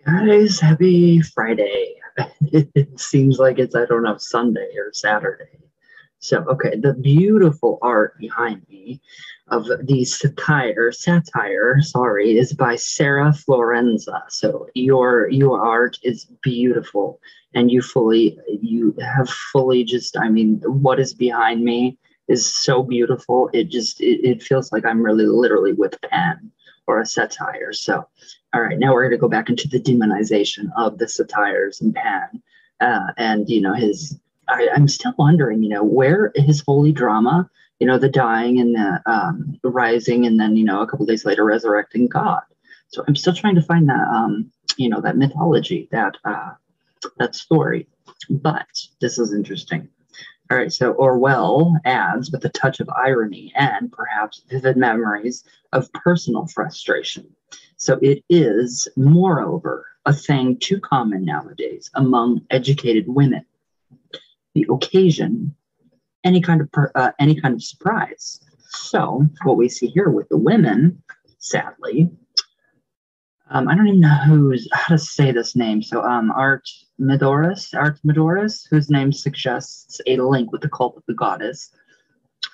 Guys, happy Friday. It seems like it's, I don't know, Sunday or Saturday. So, okay, the beautiful art behind me of the satire, is by Sara Florenza. So your art is beautiful, and you have fully just, I mean, what is behind me is so beautiful. It feels like I'm really literally with pen or a satire. So, all right, now we're going to go back into the demonization of the satyrs and Pan, and his. I'm still wondering, where his holy drama, the dying and the rising, and then a couple days later resurrecting God. So I'm still trying to find that, that mythology, that story. But this is interesting. All right, so Orwell adds with a touch of irony and perhaps vivid memories of personal frustration. So it is, moreover, a thing too common nowadays among educated women. The occasion, any kind of surprise. So what we see here with the women, sadly, I don't even know how to say this name. So Art Medoris, whose name suggests a link with the cult of the goddess.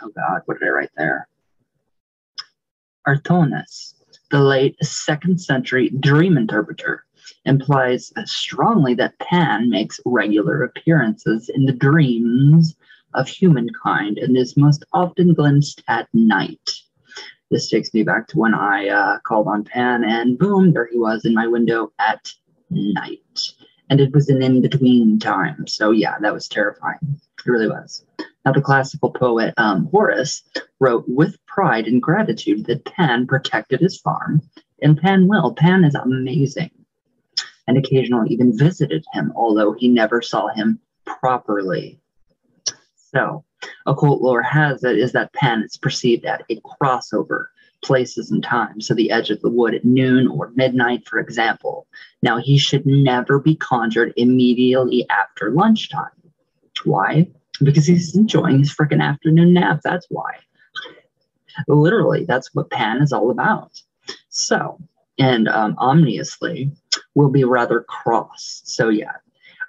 Oh God, what did I write there? Artonis, the late 2nd century dream interpreter, implies strongly that Pan makes regular appearances in the dreams of humankind and is most often glimpsed at night. This takes me back to when I called on Pan, and boom, there he was in my window at night. And it was an in-between time. So yeah, that was terrifying. It really was. Now, the classical poet Horace wrote with pride and gratitude that Pan protected his farm, and Pan will. Pan is amazing, and occasionally even visited him, although he never saw him properly. So, occult lore has it is that Pan is perceived at a crossover places and times, so the edge of the wood at noon or midnight, for example. Now, he should never be conjured immediately after lunchtime. Why? Because he's enjoying his freaking afternoon nap. That's why. Literally, that's what Pan is all about. So, and ominously, will be rather cross. So, yeah,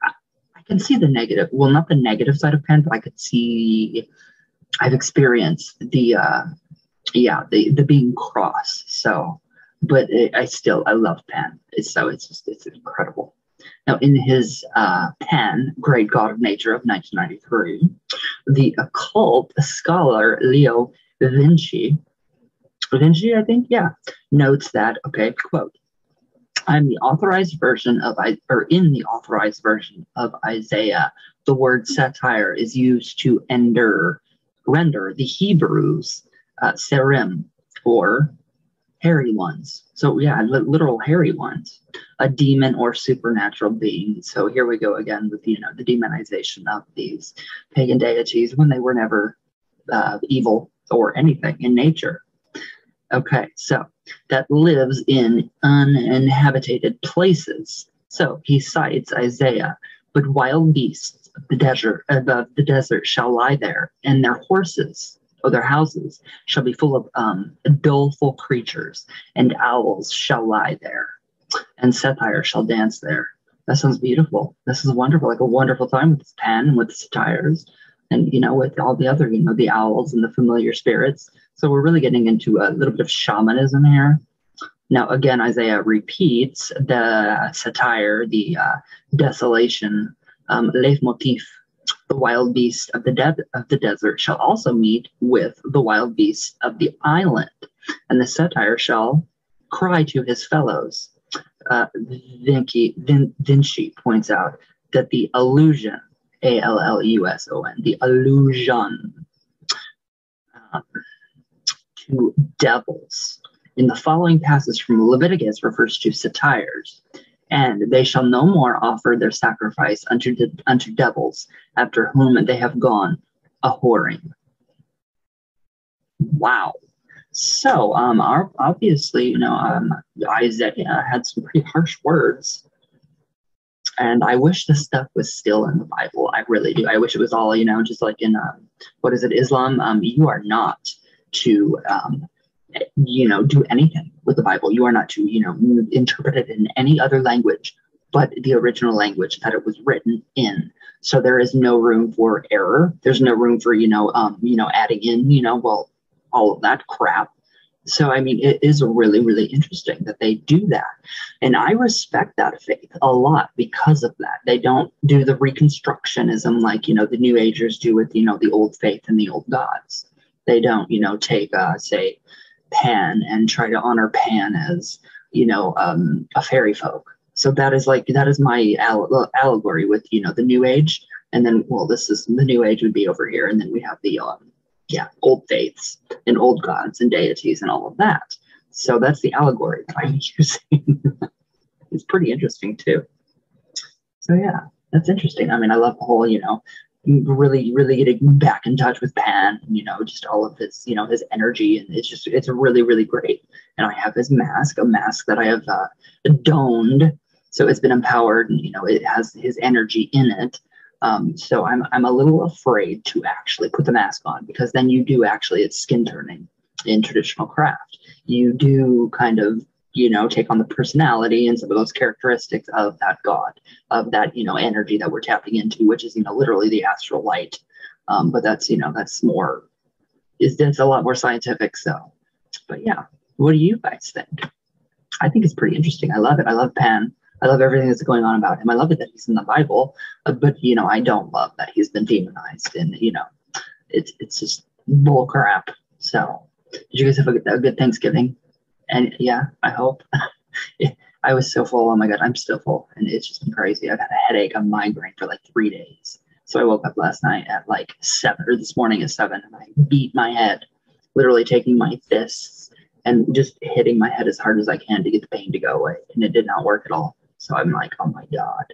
I can see the negative. Well, not the negative side of Pan, but I could see, I've experienced the being cross. So, but I love Pan. It's incredible. Now, in his Pan, Great God of Nature of 1993, the occult scholar Leo Vinci, I think, yeah, notes that, okay, quote, in the authorized version of Isaiah, the word satire is used to render the Hebrews serim, or hairy ones. So yeah, literal hairy ones, a demon or supernatural being. So here we go again with the demonization of these pagan deities when they were never evil or anything in nature. Okay, so that lives in uninhabited places. So he cites Isaiah, but wild beasts of the desert shall lie there, and their horses, or their houses, shall be full of doleful creatures, and owls shall lie there, and satyr shall dance there. That sounds beautiful. This is wonderful, like a wonderful time with this Pan and with the satyrs, and with all the other, the owls and the familiar spirits. So we're really getting into a little bit of shamanism here. Now, again, Isaiah repeats the satire, the desolation, leitmotif. The wild beast of the desert shall also meet with the wild beast of the island, and the satyr shall cry to his fellows. Vinci points out that the allusion, Alluson, the allusion to devils in the following passage from Leviticus refers to satyrs. And they shall no more offer their sacrifice unto devils, after whom they have gone a whoring. Wow. So, obviously, Isaiah had some pretty harsh words. And I wish this stuff was still in the Bible. I really do. I wish it was all, just like in, Islam? You are not to, do anything. with the Bible. You are not to, interpret it in any other language but the original language that it was written in. So there is no room for error. There's no room for, adding in, all of that crap. So, I mean, it is really, really interesting that they do that. And I respect that faith a lot because of that. They don't do the reconstructionism like, the New Agers do with, the old faith and the old gods. They don't, take, say, Pan and try to honor Pan as, a fairy folk. So that is my allegory with, the New Age. And then, well, this is the New Age would be over here. And then we have the, old faiths and old gods and deities and all of that. So that's the allegory that I'm using. It's pretty interesting too. So yeah, that's interesting. I mean, I love the whole, really, really getting back in touch with Pan, just all of his, his energy. And it's really, really great. And I have his mask, a mask that I have donned. So it's been empowered and, it has his energy in it. So I'm a little afraid to actually put the mask on because then you do actually, it's skin turning in traditional craft. You do kind of, take on the personality and some of those characteristics of that god, of that, energy that we're tapping into, which is, literally the astral light. But that's, that's more, it's a lot more scientific. So, but yeah, what do you guys think? I think it's pretty interesting. I love it. I love Pan. I love everything that's going on about him. I love it that he's in the Bible, but I don't love that he's been demonized, and it's just bull crap. So, did you guys have a good Thanksgiving? And yeah, I hope. I was so full. Oh my god, I'm still full, and it's just been crazy. I've had a headache, a migraine for like 3 days. So I woke up last night at like 7, or this morning at 7, and I beat my head, literally taking my fists and just hitting my head as hard as I can to get the pain to go away, and it did not work at all. So I'm like, oh my God,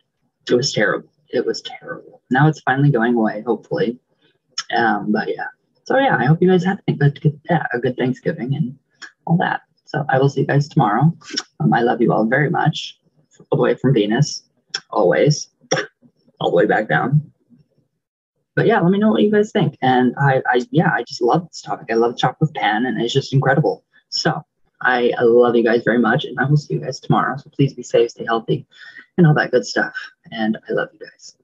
it was terrible. It was terrible. Now it's finally going away, hopefully. But yeah. So yeah, I hope you guys had a good Thanksgiving and all that. So I will see you guys tomorrow. I love you all very much. All the way from Venus, always, all the way back down. But yeah, let me know what you guys think. And I just love this topic. I love Chalk with Pan, and it's just incredible. So I love you guys very much, and I will see you guys tomorrow. So please be safe, stay healthy, and all that good stuff. And I love you guys.